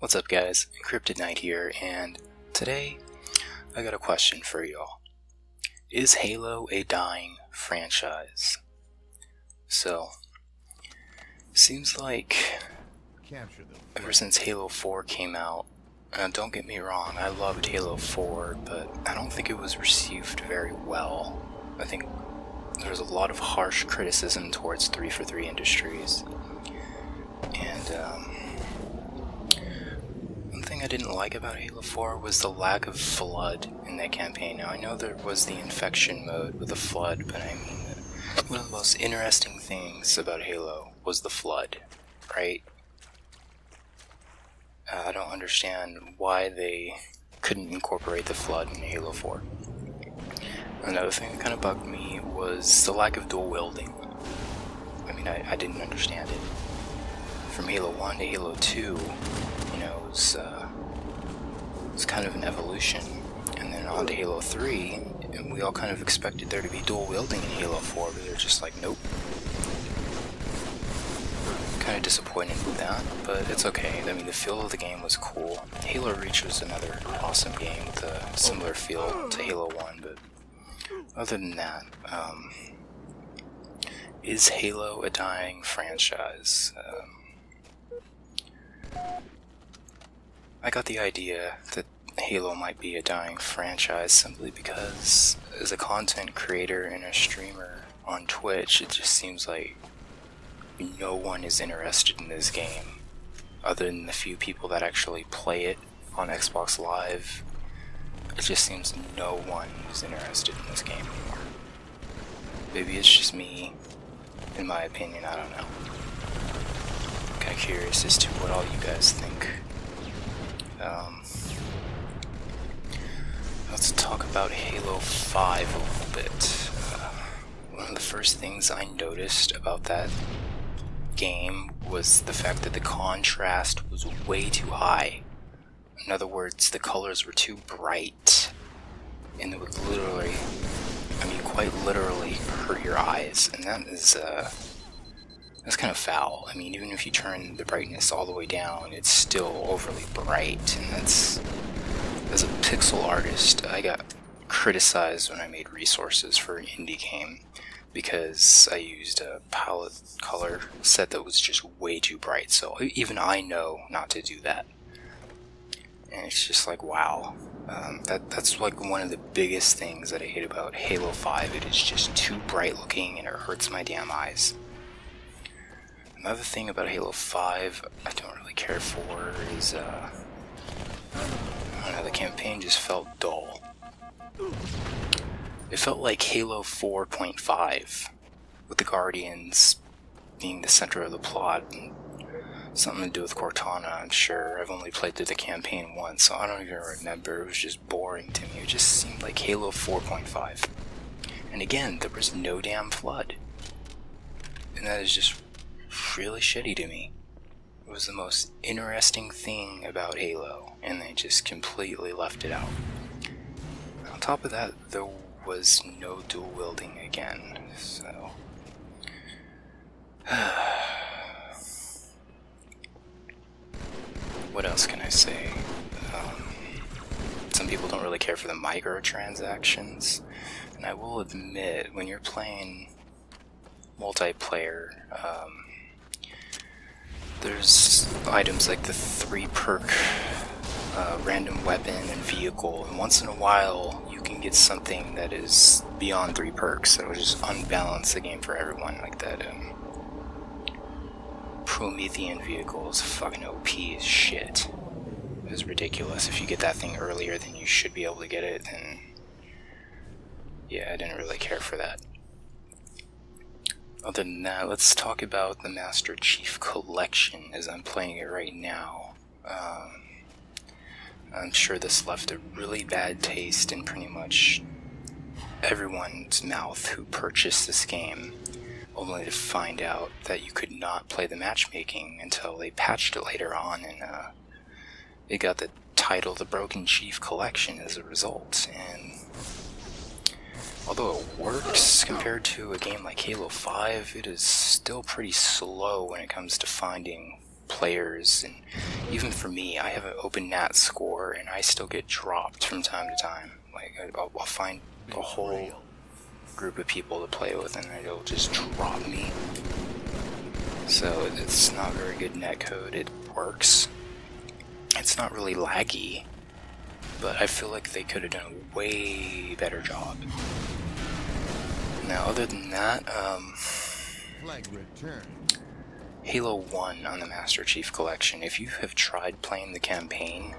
What's up guys, Encrypted Knight here, and today I got a question for y'all. Is Halo a dying franchise? So, seems like ever since Halo 4 came out, don't get me wrong, I loved Halo 4, but I don't think it was received very well. I think there's a lot of harsh criticism towards 343 Industries, and one thing I didn't like about Halo 4 was the lack of flood in that campaign. Now I know there was the infection mode with the flood, but I mean, one of the most interesting things about Halo was the flood, right? I don't understand why they couldn't incorporate the flood in Halo 4. Another thing that kind of bugged me was the lack of dual wielding. I mean, I didn't understand it. From Halo 1 to Halo 2, you know, it was kind of an evolution. And then on to Halo 3, and we all kind of expected there to be dual wielding in Halo 4, but they're just like, nope. Kind of disappointed with that, but it's okay. I mean, the feel of the game was cool. Halo Reach was another awesome game with a similar feel to Halo 1, but other than that, is Halo a dying franchise? I got the idea that Halo might be a dying franchise simply because as a content creator and a streamer on Twitch, it just seems like no one is interested in this game other than the few people that actually play it on Xbox Live. It just seems no one is interested in this game anymore. Maybe it's just me, in my opinion, I don't know. I'm kind of curious as to what all you guys think. Let's talk about Halo 5 a little bit. One of the first things I noticed about that game was the fact that the contrast was way too high. In other words, the colors were too bright, and it would literally, I mean quite literally, hurt your eyes, and that's kind of foul. I mean, even if you turn the brightness all the way down, it's still overly bright, and that's, as a pixel artist, I got criticized when I made resources for an indie game because I used a palette color set that was just way too bright, so even I know not to do that. And it's just like, wow, that's like one of the biggest things that I hate about Halo 5. It is just too bright looking and it hurts my damn eyes. Another thing about Halo 5 I don't really care for is, I don't know, the campaign just felt dull. It felt like Halo 4.5, with the Guardians being the center of the plot, and something to do with Cortana, I'm sure. I've only played through the campaign once, so I don't even remember. It was just boring to me. It just seemed like Halo 4.5. And again, there was no damn flood. And that is just really shitty to me. It was the most interesting thing about Halo, and they just completely left it out. On top of that, there was no dual wielding again, so what else can I say? Some people don't really care for the microtransactions, and I will admit, when you're playing multiplayer, there's items like the 3 perk random weapon and vehicle, and once in a while you can get something that is beyond 3 perks that will just unbalance the game for everyone, like that Promethean vehicle is fucking OP as shit. It was ridiculous. If you get that thing earlier than you should be able to get it, then yeah, I didn't really care for that. Other than that, let's talk about the Masterchief collection as I'm playing it right now. I'm sure this left a really bad taste in pretty much everyone's mouth who purchased this game, only to find out that you could not play the matchmaking until they patched it later on, and it got the title The Broken Chief Collection as a result. And although it works compared to a game like Halo 5, it is still pretty slow when it comes to finding players, and even for me, I have an open nat score, and I still get dropped from time to time. Like, I'll find a whole group of people to play with, and it'll just drop me. So it's not very good netcode. It works. It's not really laggy, but I feel like they could have done a way better job. Now, other than that, Halo 1 on the Masterchief Collection, if you have tried playing the campaign,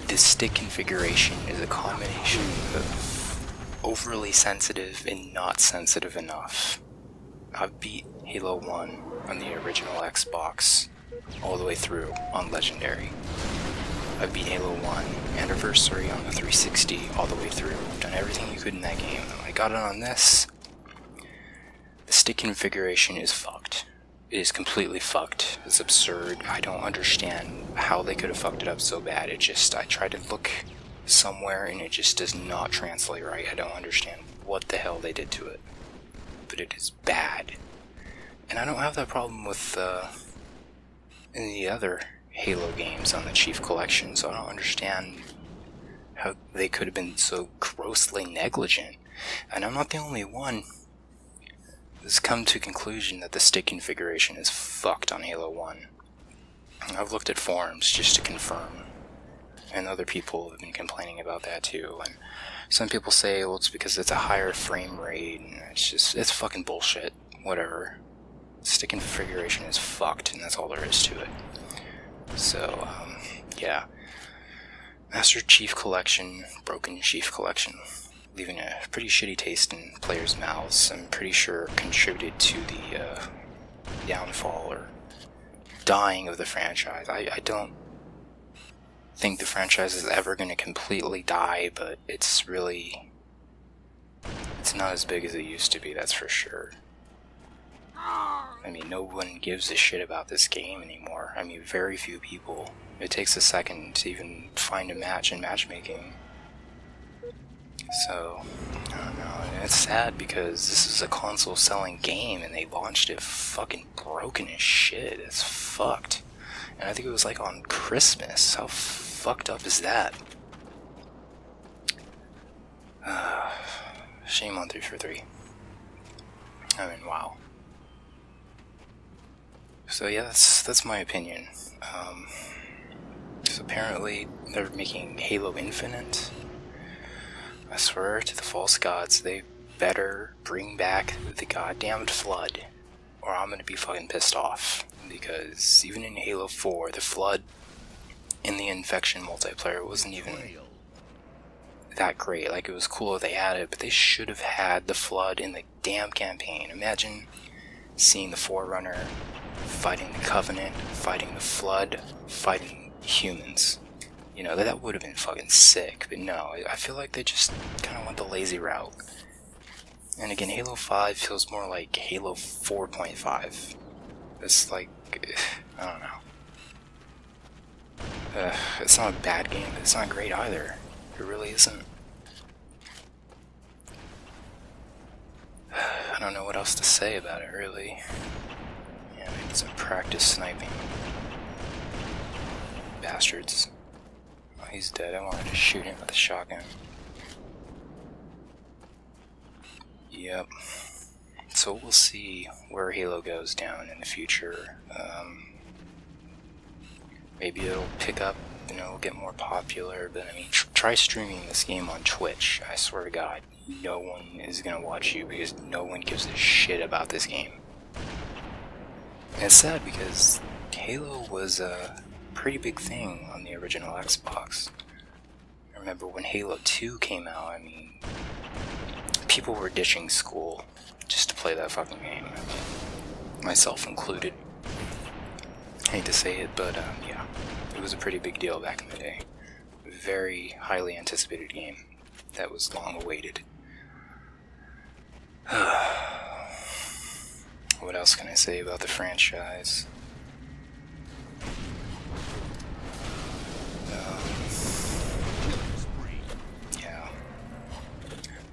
the stick configuration is a combination of overly sensitive and not sensitive enough. I've beat Halo 1 on the original Xbox all the way through on Legendary. I've beat Halo 1 Anniversary on the 360 all the way through. I've done everything you could in that game. When I got it on this, the stick configuration is fucked. It is completely fucked. It's absurd. I don't understand how they could have fucked it up so bad. I tried to look somewhere and it just does not translate right. I don't understand what the hell they did to it. But it is bad. And I don't have that problem with any other Halo games on the Chief Collection, so I don't understand how they could have been so grossly negligent. And I'm not the only one who's come to the conclusion that the stick configuration is fucked on Halo 1. I've looked at forums just to confirm, and other people have been complaining about that too. And some people say, well, it's because it's a higher frame rate, and it's fucking bullshit. Whatever. Stick configuration is fucked, and that's all there is to it. So, yeah. Masterchief Collection, Broken Chief Collection, leaving a pretty shitty taste in players' mouths. I'm pretty sure contributed to the downfall or dying of the franchise. I don't think the franchise is ever going to completely die, but it's not as big as it used to be, that's for sure. I mean, no one gives a shit about this game anymore. I mean, very few people. It takes a second to even find a match in matchmaking. So, I don't know. And it's sad because this is a console-selling game and they launched it fucking broken as shit. It's fucked. And I think it was like on Christmas. How fucked up is that? Shame on 343. I mean, wow. So yeah, that's my opinion. So apparently they're making Halo Infinite. I swear to the false gods, they better bring back the goddamned Flood, or I'm gonna be fucking pissed off. Because even in Halo 4, the Flood in the Infection multiplayer wasn't even that great. Like, it was cool they had it, but they should have had the Flood in the damn campaign. Imagine seeing the Forerunner fighting the Covenant, fighting the Flood, fighting humans. You know, that would have been fucking sick, but no, I feel like they just kind of went the lazy route. And again, Halo 5 feels more like Halo 4.5. It's like, I don't know. It's not a bad game, but it's not great either. It really isn't. I don't know what else to say about it, really. Yeah, maybe some practice sniping. Bastards. Oh, he's dead. I wanted to shoot him with a shotgun. Yep. So we'll see where Halo goes down in the future. Maybe it'll pick up, you know, get more popular, but I mean, try streaming this game on Twitch. I swear to God, no one is gonna watch you because no one gives a shit about this game. And it's sad because Halo was a pretty big thing on the original Xbox. I remember when Halo 2 came out, I mean, people were ditching school just to play that fucking game. I mean, myself included. I hate to say it, but yeah, it was a pretty big deal back in the day. Very highly anticipated game that was long awaited. What else can I say about the franchise? Yeah.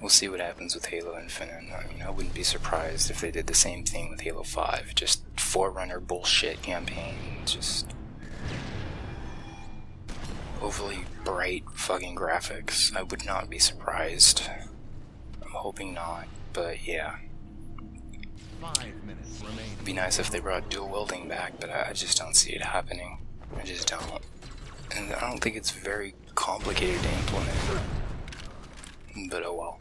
We'll see what happens with Halo Infinite. I mean, I wouldn't be surprised if they did the same thing with Halo 5. Just Forerunner bullshit campaign. Just overly bright fucking graphics. I would not be surprised. I'm hoping not, but yeah. 5 minutes remaining. It'd be nice if they brought dual wielding back, but I just don't see it happening. I just don't. And I don't think it's very complicated to implement. But oh well.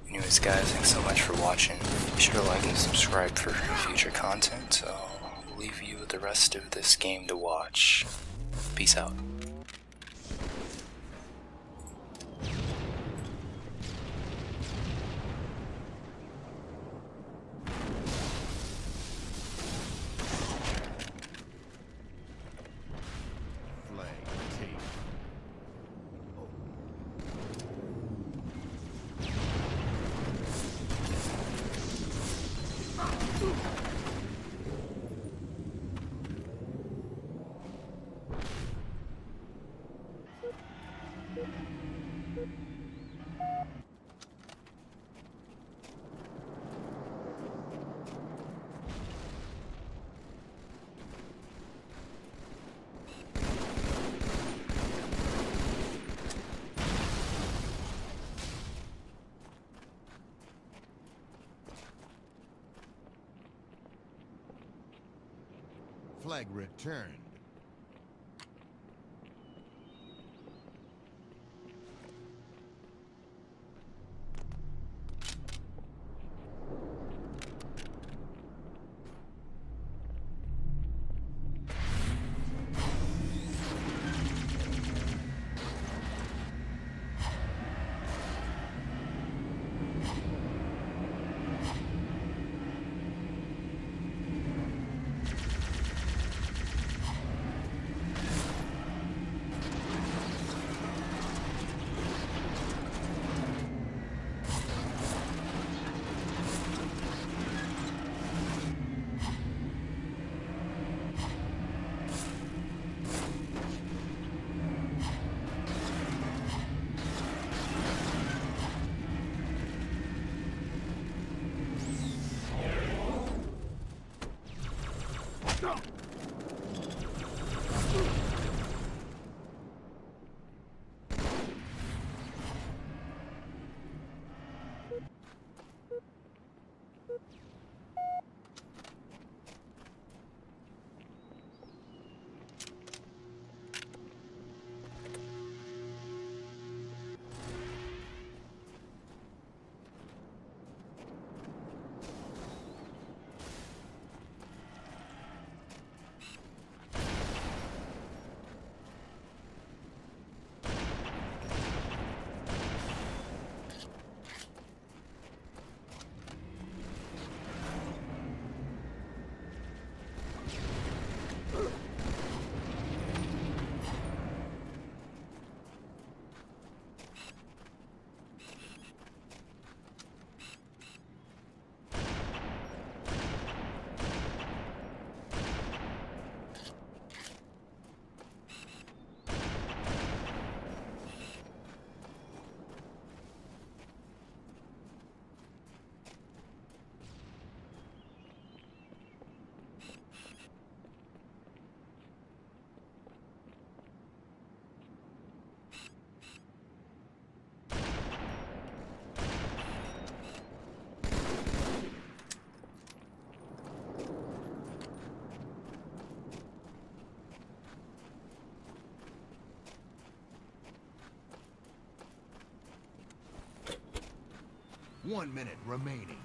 Anyways guys, thanks so much for watching. Be sure to like and subscribe for future content. I'll leave you with the rest of this game to watch. Peace out. Flag returned. One minute remaining.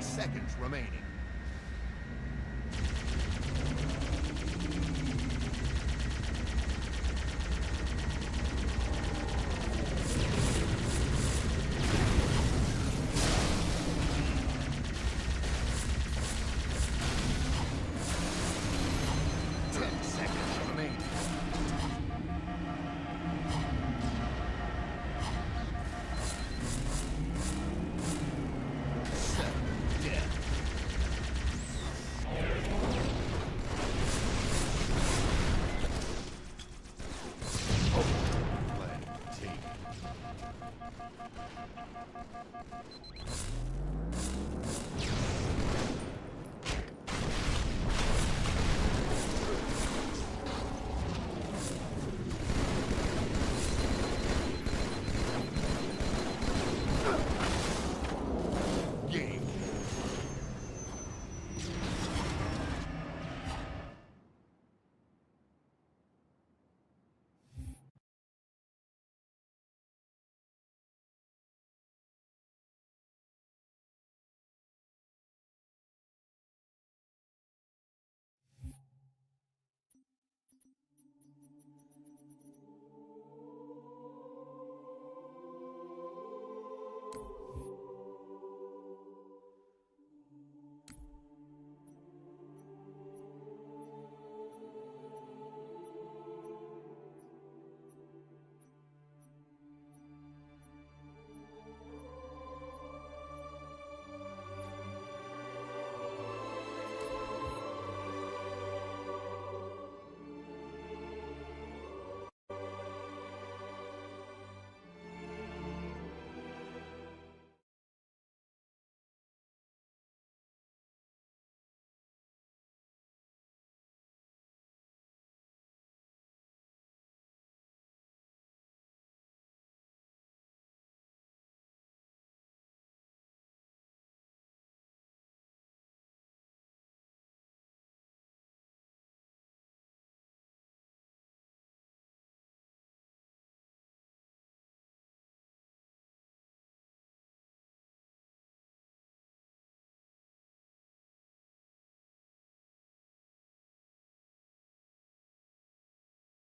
Seconds remaining.